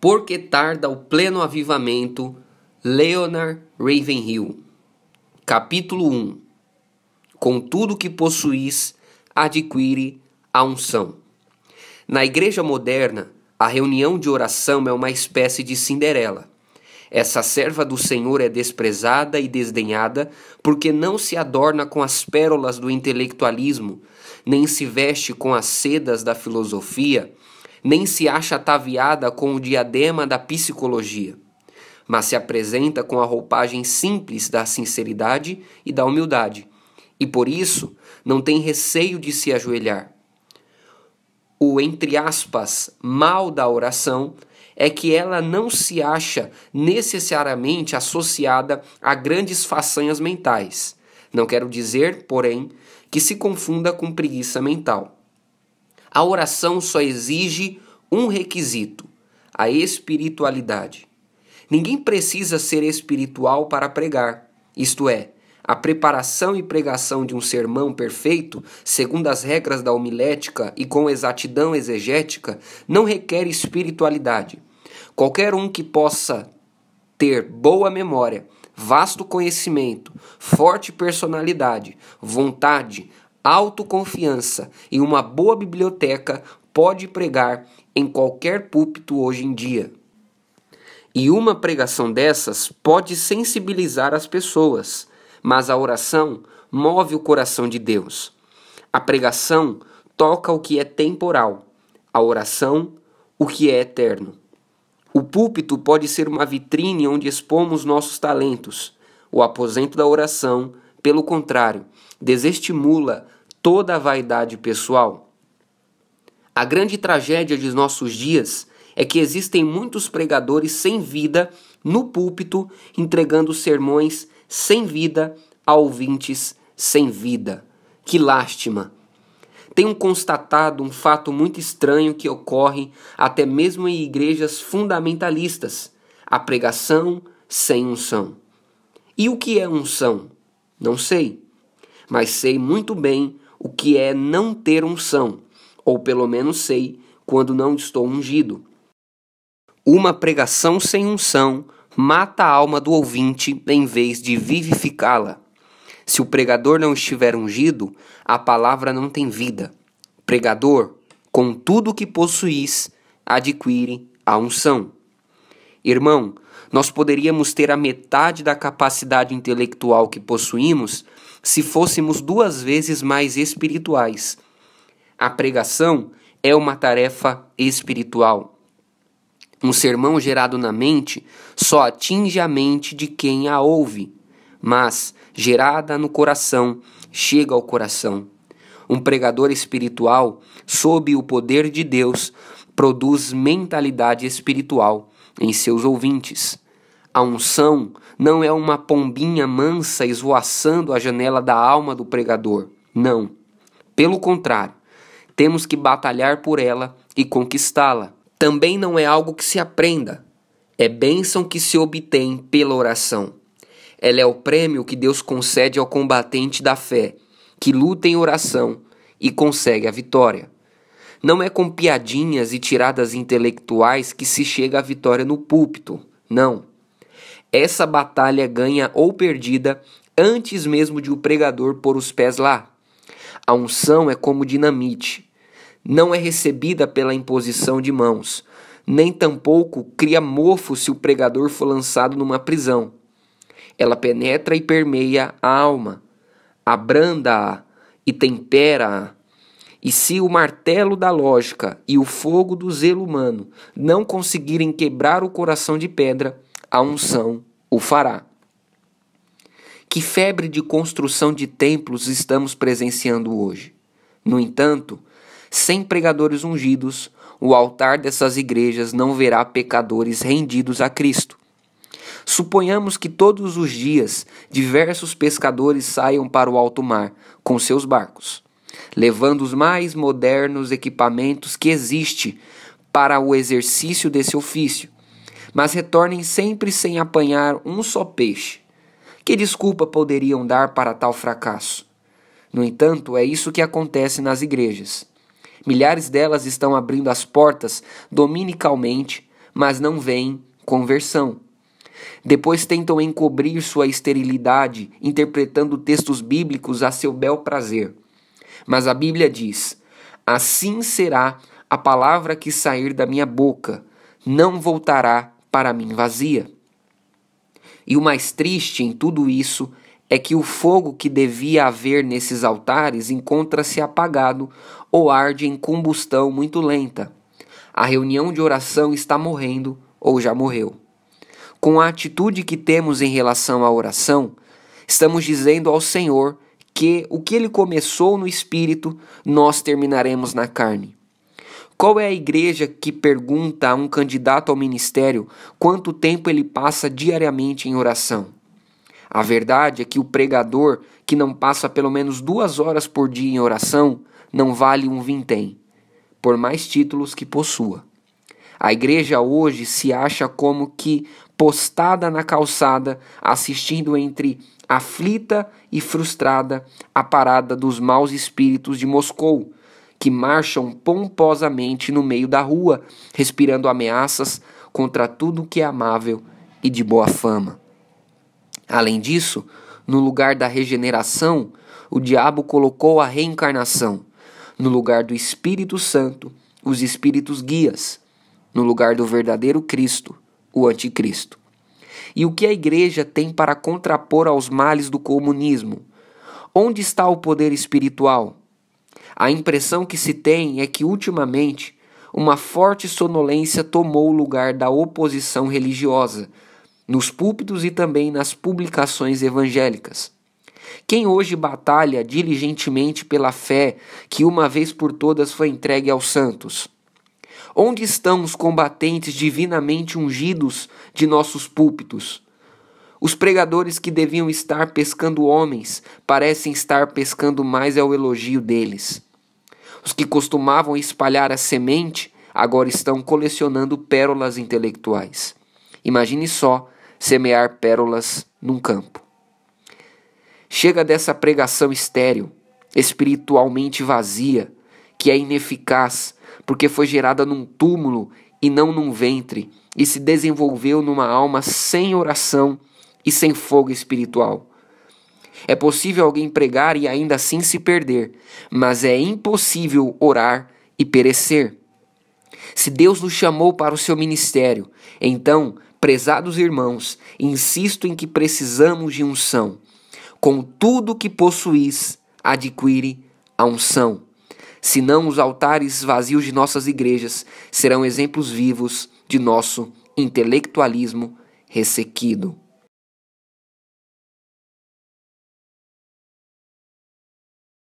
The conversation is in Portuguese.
Por que tarda o pleno avivamento? Leonard Ravenhill. Capítulo 1. Com tudo que possuís, adquire a unção. Na igreja moderna, a reunião de oração é uma espécie de Cinderela. Essa serva do Senhor é desprezada e desdenhada porque não se adorna com as pérolas do intelectualismo, nem se veste com as sedas da filosofia, nem se acha ataviada com o diadema da psicologia, mas se apresenta com a roupagem simples da sinceridade e da humildade, e por isso não tem receio de se ajoelhar. O, entre aspas, mal da oração é que ela não se acha necessariamente associada a grandes façanhas mentais. Não quero dizer, porém, que se confunda com preguiça mental. A oração só exige um requisito: a espiritualidade. Ninguém precisa ser espiritual para pregar, isto é, a preparação e pregação de um sermão perfeito, segundo as regras da homilética e com exatidão exegética, não requer espiritualidade. Qualquer um que possa ter boa memória, vasto conhecimento, forte personalidade, vontade, autoconfiança e uma boa biblioteca pode pregar em qualquer púlpito hoje em dia. E uma pregação dessas pode sensibilizar as pessoas, mas a oração move o coração de Deus. A pregação toca o que é temporal, a oração o que é eterno. O púlpito pode ser uma vitrine onde expomos nossos talentos. O aposento da oração, pelo contrário, desestimula toda a vaidade pessoal. A grande tragédia de nossos dias é que existem muitos pregadores sem vida no púlpito, entregando sermões sem vida a ouvintes sem vida. Que lástima! Tenho constatado um fato muito estranho que ocorre até mesmo em igrejas fundamentalistas: a pregação sem unção. E o que é unção? Não sei, mas sei muito bem o que é não ter unção, ou pelo menos sei quando não estou ungido. Uma pregação sem unção mata a alma do ouvinte em vez de vivificá-la. Se o pregador não estiver ungido, a palavra não tem vida. Pregador, com tudo o que possuís, adquire a unção. Irmão, nós poderíamos ter a metade da capacidade intelectual que possuímos se fôssemos 2 vezes mais espirituais. A pregação é uma tarefa espiritual. Um sermão gerado na mente só atinge a mente de quem a ouve, mas, gerada no coração, chega ao coração. Um pregador espiritual, sob o poder de Deus, produz mentalidade espiritual em seus ouvintes. A unção não é uma pombinha mansa esvoaçando a janela da alma do pregador. Não. Pelo contrário, temos que batalhar por ela e conquistá-la. Também não é algo que se aprenda. É bênção que se obtém pela oração. Ela é o prêmio que Deus concede ao combatente da fé, que luta em oração e consegue a vitória. Não é com piadinhas e tiradas intelectuais que se chega à vitória no púlpito, não. Essa batalha é ganha ou perdida antes mesmo de o pregador pôr os pés lá. A unção é como dinamite. Não é recebida pela imposição de mãos, nem tampouco cria mofo se o pregador for lançado numa prisão. Ela penetra e permeia a alma, abranda-a e tempera-a. E se o martelo da lógica e o fogo do zelo humano não conseguirem quebrar o coração de pedra, a unção o fará. Que febre de construção de templos estamos presenciando hoje? No entanto, sem pregadores ungidos, o altar dessas igrejas não verá pecadores rendidos a Cristo. Suponhamos que todos os dias diversos pescadores saiam para o alto mar com seus barcos, levando os mais modernos equipamentos que existem para o exercício desse ofício, mas retornem sempre sem apanhar um só peixe. Que desculpa poderiam dar para tal fracasso? No entanto, é isso que acontece nas igrejas. Milhares delas estão abrindo as portas dominicalmente, mas não veem conversão. Depois tentam encobrir sua esterilidade, interpretando textos bíblicos a seu bel prazer. Mas a Bíblia diz: assim será a palavra que sair da minha boca, não voltará para mim vazia. E o mais triste em tudo isso é que o fogo que devia haver nesses altares encontra-se apagado ou arde em combustão muito lenta. A reunião de oração está morrendo ou já morreu. Com a atitude que temos em relação à oração, estamos dizendo ao Senhor que o que Ele começou no Espírito, nós terminaremos na carne. Qual é a igreja que pergunta a um candidato ao ministério quanto tempo ele passa diariamente em oração? A verdade é que o pregador que não passa pelo menos 2 horas por dia em oração não vale um vintém, por mais títulos que possua. A igreja hoje se acha como que postada na calçada, assistindo entre aflita e frustrada a parada dos maus espíritos de Moscou, que marcham pomposamente no meio da rua, respirando ameaças contra tudo que é amável e de boa fama. Além disso, no lugar da regeneração, o diabo colocou a reencarnação. No lugar do Espírito Santo, os espíritos guias. No lugar do verdadeiro Cristo, o anticristo. E o que a igreja tem para contrapor aos males do comunismo? Onde está o poder espiritual? A impressão que se tem é que, ultimamente, uma forte sonolência tomou o lugar da oposição religiosa, nos púlpitos e também nas publicações evangélicas. Quem hoje batalha diligentemente pela fé que uma vez por todas foi entregue aos santos? Onde estão os combatentes divinamente ungidos de nossos púlpitos? Os pregadores que deviam estar pescando homens parecem estar pescando mais ao elogio deles. Os que costumavam espalhar a semente agora estão colecionando pérolas intelectuais. Imagine só semear pérolas num campo. Chega dessa pregação estéril, espiritualmente vazia, que é ineficaz, porque foi gerada num túmulo e não num ventre, e se desenvolveu numa alma sem oração e sem fogo espiritual. É possível alguém pregar e ainda assim se perder, mas é impossível orar e perecer. Se Deus nos chamou para o seu ministério, então, prezados irmãos, insisto em que precisamos de unção. Com tudo que possuís, adquire a unção. Senão os altares vazios de nossas igrejas serão exemplos vivos de nosso intelectualismo ressequido.